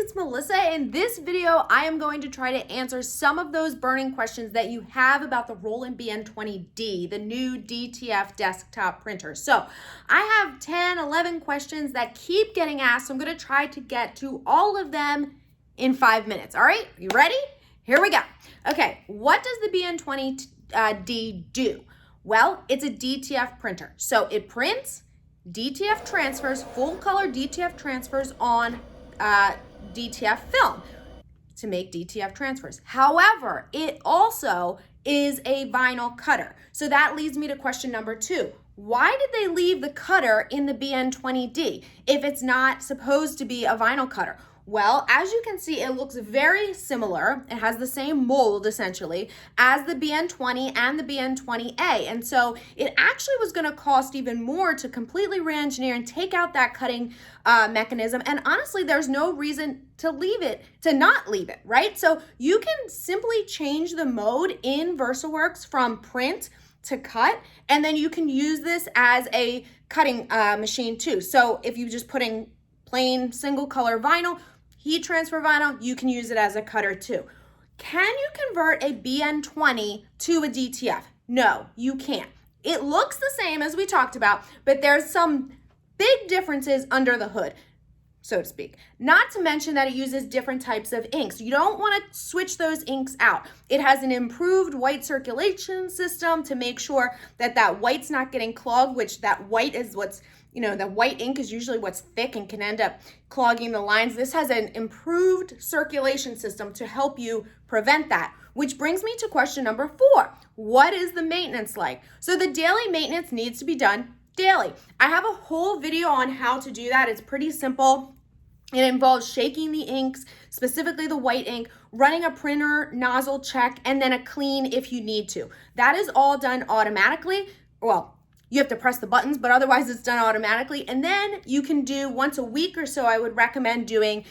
it's Melissa. In this video, I am going to try to answer some of those burning questions that you have about the Roland BN-20D, the new DTF desktop printer. So I have 10, 11 questions that keep getting asked. So I'm going to try to get to all of them in 5 minutes. All right, you ready? Here we go. Okay, what does the BN-20D do? Well, it's a DTF printer. So it prints DTF transfers, full color DTF transfers on DTF film to make DTF transfers. However, it also is a vinyl cutter. So that leads me to question number 2. Why did they leave the cutter in the BN-20D if it's not supposed to be a vinyl cutter? Well, as you can see, it looks very similar. It has the same mold, essentially, as the BN-20 and the BN-20A. And so it actually was going to cost even more to completely re-engineer and take out that cutting mechanism. And honestly, there's no reason to not leave it, right? So you can simply change the mode in VersaWorks from print to cut, and then you can use this as a cutting machine too. So if you're just putting plain single color vinyl, heat transfer vinyl, you can use it as a cutter too. Can you convert a BN-20 to a DTF? No, you can't. It looks the same as we talked about, but there's some big differences under the hood, so to speak. Not to mention that it uses different types of inks. You don't want to switch those inks out. It has an improved white circulation system to make sure that that white's not getting clogged, which that white is what's, the white ink is usually what's thick and can end up clogging the lines. This has an improved circulation system to help you prevent that, which brings me to question number 4. What is the maintenance like? So the daily maintenance needs to be done daily. I have a whole video on how to do that. It's pretty simple. It involves shaking the inks, specifically the white ink, running a printer nozzle check, and then a clean if you need to. That is all done automatically. Well, you have to press the buttons, but otherwise it's done automatically. And then you can do once a week or so, I would recommend doing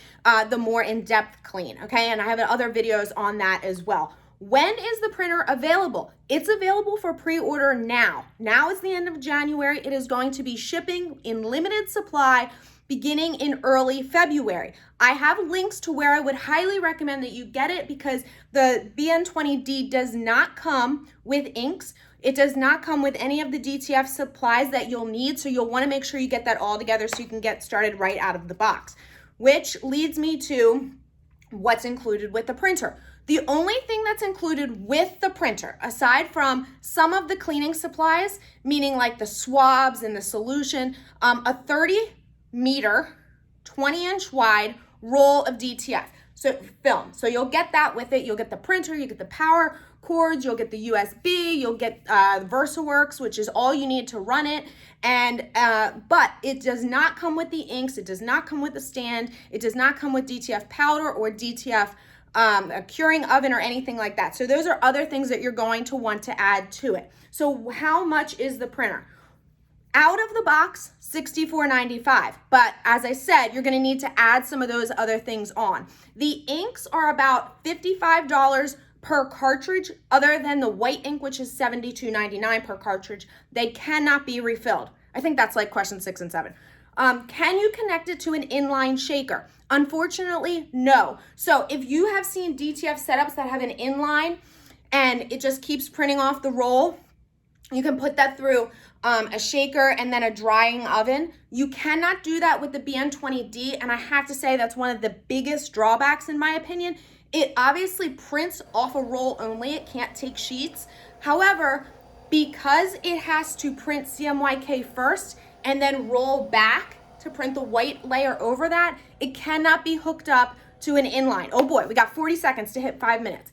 the more in-depth clean, okay? And I have other videos on that as well. When is the printer available? It's available for pre-order now. Now is the end of January. It is going to be shipping in limited supply beginning in early February. I have links to where I would highly recommend that you get it because the BN-20D does not come with inks. It does not come with any of the DTF supplies that you'll need, so you'll want to make sure you get that all together so you can get started right out of the box. Which leads me to what's included with the printer. The only thing that's included with the printer, aside from some of the cleaning supplies, meaning like the swabs and the solution, a 30-meter, 20-inch wide roll of DTF. So film. So you'll get that with it. You'll get the printer, you get the power cords, you'll get the USB, you'll get VersaWorks, which is all you need to run it. And but it does not come with the inks. It does not come with the stand. It does not come with DTF powder or DTF a curing oven or anything like that. So those are other things that you're going to want to add to it. So how much is the printer? Out of the box, $64.95. But as I said, you're going to need to add some of those other things on. The inks are about $55 per cartridge, other than the white ink, which is $72.99 per cartridge. They cannot be refilled. I think that's like question 6 and 7. Can you connect it to an inline shaker? Unfortunately, no. So if you have seen DTF setups that have an inline and it just keeps printing off the roll, you can put that through a shaker and then a drying oven. You cannot do that with the BN-20D, and I have to say that's one of the biggest drawbacks in my opinion. It obviously prints off a roll only. It can't take sheets. However, because it has to print CMYK first and then roll back to print the white layer over that, it cannot be hooked up to an inline. Oh boy, we got 40 seconds to hit 5 minutes.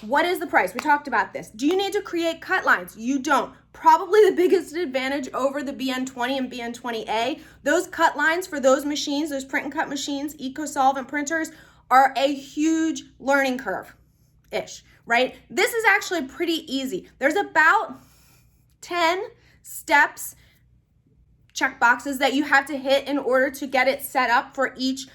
What is the price? We talked about this. Do you need to create cut lines? You don't. Probably the biggest advantage over the BN-20 and BN-20A. Those cut lines for those machines, those print and cut machines, eco-solvent printers, are a huge learning curve-ish, right? This is actually pretty easy. There's about 10 steps, check boxes that you have to hit in order to get it set up for each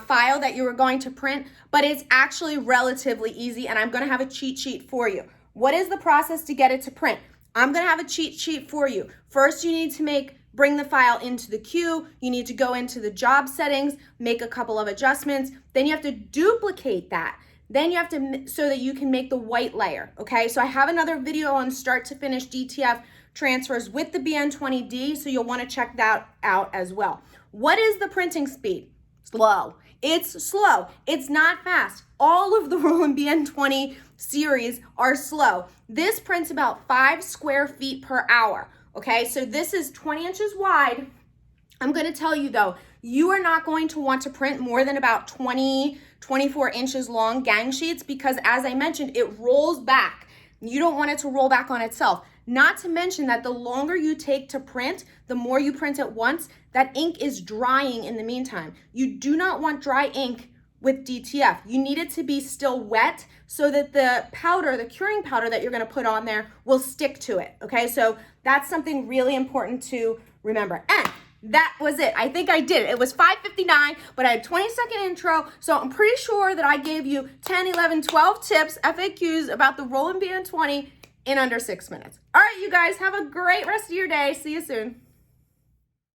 file that you were going to print, but it's actually relatively easy, and I'm going to have a cheat sheet for you. What is the process to get it to print? I'm going to have a cheat sheet for you. First, you need to make bring the file into the queue. You need to go into the job settings, make a couple of adjustments. Then you have to duplicate that. Then you have to, so that you can make the white layer, okay? So I have another video on start to finish DTF transfers with the BN-20D, so you'll wanna check that out as well. What is the printing speed? Slow. It's slow. It's not fast. All of the Roland BN-20 series are slow. This prints about 5 square feet per hour, okay? So this is 20 inches wide. I'm gonna tell you though, you are not going to want to print more than about 24 inches long gang sheets because as I mentioned, it rolls back. You don't want it to roll back on itself. Not to mention that the longer you take to print, the more you print at once, that ink is drying in the meantime. You do not want dry ink with DTF. You need it to be still wet so that the powder, the curing powder that you're gonna put on there will stick to it, okay? So that's something really important to remember. And that was it. I think I did it. It was 5:59, but I had 20-second intro, so I'm pretty sure that I gave you 10, 11, 12 tips, FAQs about the Roland BN-20 in under 6 minutes. All right, you guys, have a great rest of your day. See you soon.